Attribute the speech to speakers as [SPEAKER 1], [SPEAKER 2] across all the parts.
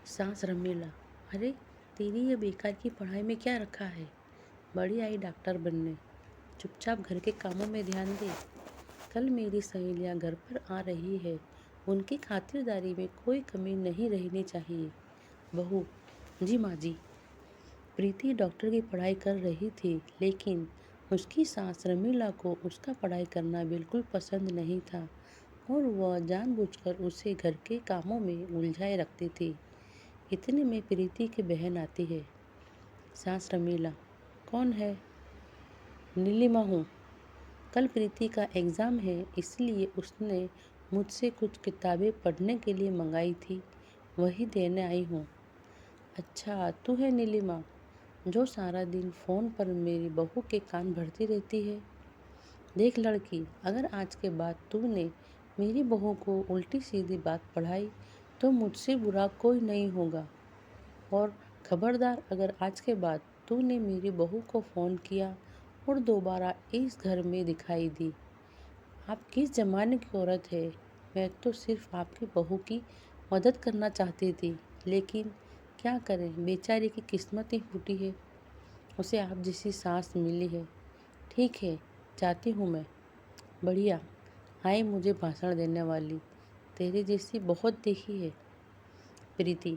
[SPEAKER 1] सांस रमीला। अरे, तेरी ये बेकार की पढ़ाई में क्या रखा है? बड़ी आई डॉक्टर बनने। चुपचाप घर के कामों में ध्यान दे। कल मेरी सहेलियां घर पर आ रही है। उनकी खातिरदारी में कोई कमी नहीं रहनी चाहिए। बहू। जी माँ जी। प्रीति डॉक्टर की पढ़ाई कर रही थी, लेकिन उसकी सास रमीला को उसका पढ़ाई करना बिल्कुल पसंद नहीं था और वह जानबूझकर उसे घर के कामों में उलझाए रखती थी। इतने में प्रीति की बहन आती है। सास रमीला। कौन है? नीलिमा हूँ। कल प्रीति का एग्ज़ाम है, इसलिए उसने मुझसे कुछ किताबें पढ़ने के लिए मंगाई थी, वही देने आई हूँ। अच्छा, तू है नीलिमा, जो सारा दिन फ़ोन पर मेरी बहू के कान भरती रहती है? देख लड़की, अगर आज के बाद तूने मेरी बहू को उल्टी सीधी बात पढ़ाई तो मुझसे बुरा कोई नहीं होगा। और खबरदार, अगर आज के बाद तूने मेरी बहू को फ़ोन किया और दोबारा इस घर में दिखाई दी। आप किस ज़माने की औरत है? मैं तो सिर्फ आपकी बहू की मदद करना चाहती थी, लेकिन क्या करें, बेचारी की किस्मत ही फूटी है। उसे आप जैसी सास मिली है। ठीक है, जाती हूँ मैं। बढ़िया, आई मुझे भाषण देने वाली, तेरे जैसी बहुत देखी है। प्रीति।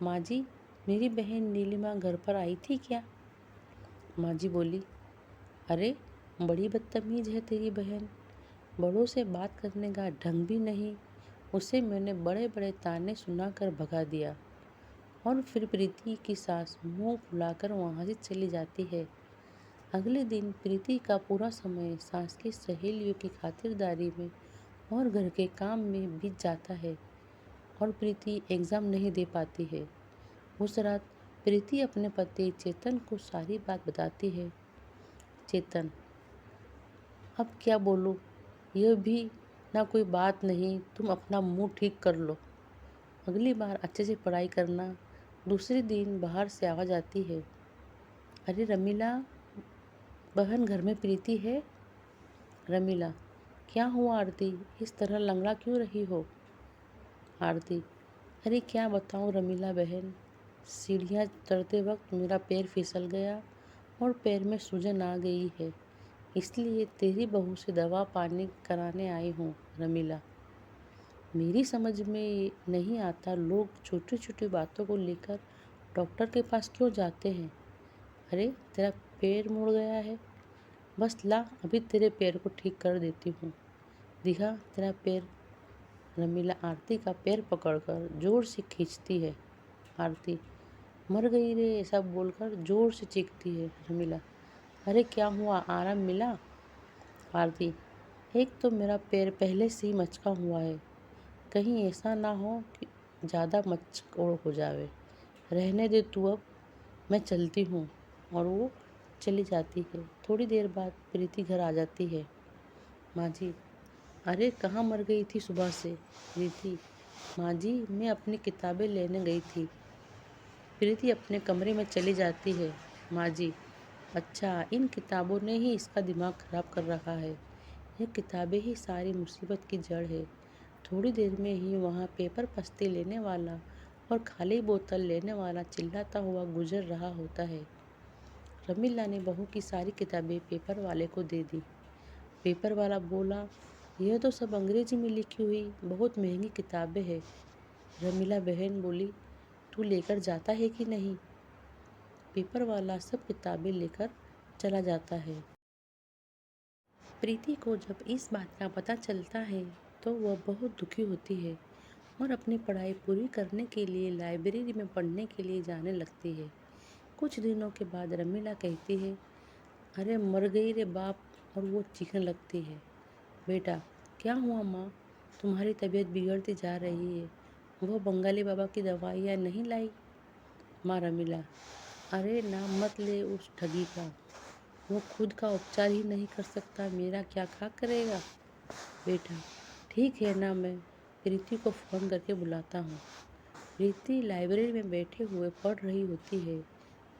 [SPEAKER 1] माँ जी, मेरी बहन नीलिमा घर पर आई थी क्या? माँ जी बोली। अरे, बड़ी बदतमीज है तेरी बहन। बड़ों से बात करने का ढंग भी नहीं। उसे मैंने बड़े बड़े ताने सुनाकर भगा दिया। और फिर प्रीति की सास मुंह फुलाकर वहाँ से चली जाती है। अगले दिन प्रीति का पूरा समय सास की सहेलियों की खातिरदारी में और घर के काम में बीत जाता है और प्रीति एग्ज़ाम नहीं दे पाती है। उस रात प्रीति अपने पति चेतन को सारी बात बताती है। चेतन। अब क्या बोलूँ? यह भी ना कोई बात नहीं, तुम अपना मुंह ठीक कर लो। अगली बार अच्छे से पढ़ाई करना। दूसरे दिन बाहर से आवाज़ आती है। अरे रमीला बहन, घर में प्रीति है? रमीला। क्या हुआ आरती, इस तरह लंगड़ा क्यों रही हो? आरती। अरे क्या बताऊँ रमीला बहन, सीढ़ियाँ चढ़ते वक्त मेरा पैर फिसल गया और पैर में सूजन आ गई है, इसलिए तेरी बहू से दवा पानी कराने आई हूँ। रमीला। मेरी समझ में नहीं आता, लोग छोटी छोटी बातों को लेकर डॉक्टर के पास क्यों जाते हैं? अरे, तेरा पैर मुड़ गया है? बस ला, अभी तेरे पैर को ठीक कर देती हूँ। दिखा तेरा पैर। रमीला आरती का पैर पकड़कर जोर से खींचती है। आरती। मर गई रे, ऐसा बोलकर जोर से चीखती है। रमीला। अरे क्या हुआ, आराम मिला? आरती। एक तो मेरा पैर पहले से ही मचका हुआ है, कहीं ऐसा ना हो कि ज़्यादा मचकोड़ हो जावे। रहने दे तू, अब मैं चलती हूँ। और वो चली जाती है। थोड़ी देर बाद प्रीति घर आ जाती है। माँ जी। अरे कहाँ मर गई थी सुबह से? प्रीति। माँ जी, मैं अपनी किताबें लेने गई थी। प्रीति अपने कमरे में चली जाती है। माँ जी। अच्छा, इन किताबों ने ही इसका दिमाग खराब कर रखा है। ये किताबें ही सारी मुसीबत की जड़ है। थोड़ी देर में ही वहाँ पेपर पस्ती लेने वाला और खाली बोतल लेने वाला चिल्लाता हुआ गुजर रहा होता है। रमीला ने बहू की सारी किताबें पेपर वाले को दे दी। पेपर वाला बोला, यह तो सब अंग्रेजी में लिखी हुई बहुत महंगी किताबें हैं। रमीला बहन बोली, तू लेकर जाता है कि नहीं? पेपर वाला सब किताबें लेकर चला जाता है। प्रीति को जब इस बात का पता चलता है तो वह बहुत दुखी होती है और अपनी पढ़ाई पूरी करने के लिए लाइब्रेरी में पढ़ने के लिए जाने लगती है। कुछ दिनों के बाद रमीला कहती है, अरे मर गई रे बाप, और वो चीखने लगती है। बेटा, क्या हुआ माँ? तुम्हारी तबीयत बिगड़ती जा रही है, वो बंगाली बाबा की दवाइयाँ नहीं लाई? माँ रमीला। अरे नाम मत ले उस ठगी का, वो खुद का उपचार ही नहीं कर सकता, मेरा क्या खा करेगा? बेटा, ठीक है ना, मैं प्रीति को फ़ोन करके बुलाता हूँ। प्रीति लाइब्रेरी में बैठे हुए पढ़ रही होती है,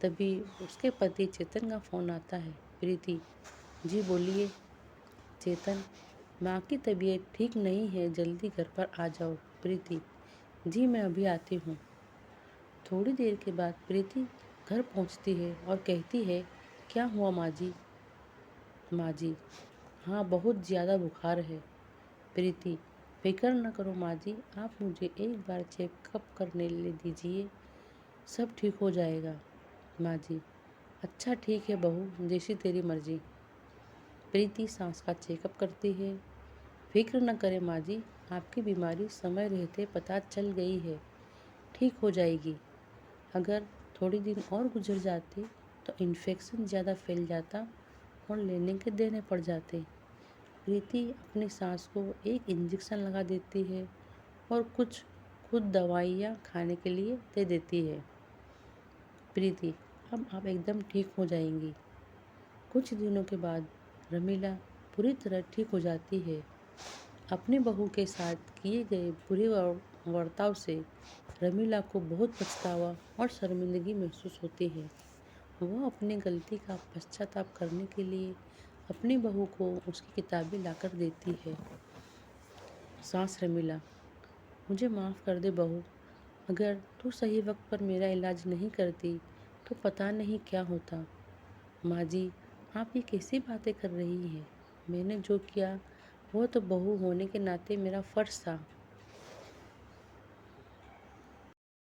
[SPEAKER 1] तभी उसके पति चेतन का फ़ोन आता है। प्रीति। जी बोलिए। चेतन। माँ की तबीयत ठीक नहीं है, जल्दी घर पर आ जाओ। प्रीति। जी मैं अभी आती हूँ। थोड़ी देर के बाद प्रीति घर पहुंचती है और कहती है, क्या हुआ माँ जी? माँ जी, हाँ बहुत ज़्यादा बुखार है। प्रीति, फिक्र न करो माँ जी, आप मुझे एक बार चेकअप करने ले दीजिए, सब ठीक हो जाएगा। माँ जी, अच्छा ठीक है बहू, जैसी तेरी मर्जी। प्रीति सांस का चेकअप करती है। फिक्र न करें माँ जी, आपकी बीमारी समय रहते पता चल गई है, ठीक हो जाएगी। अगर थोड़े दिन और गुजर जाते तो इन्फेक्शन ज़्यादा फैल जाता और लेने के देने पड़ जाते। प्रीति अपनी सास को एक इंजेक्शन लगा देती है और कुछ खुद दवाइयाँ खाने के लिए दे देती है। प्रीति, अब आप एकदम ठीक हो जाएंगी। कुछ दिनों के बाद रमीला पूरी तरह ठीक हो जाती है। अपनी बहू के साथ किए गए बुरे बर्ताव से रमीला को बहुत पछतावा और शर्मिंदगी महसूस होती है। वह अपनी गलती का पश्चाताप करने के लिए अपनी बहू को उसकी किताबें लाकर देती है। सास रमीला, मुझे माफ़ कर दे बहू, अगर तू सही वक्त पर मेरा इलाज नहीं करती तो पता नहीं क्या होता। माँ जी, आप ये कैसी बातें कर रही हैं? मैंने जो किया वो तो बहू होने के नाते मेरा फ़र्ज़ था।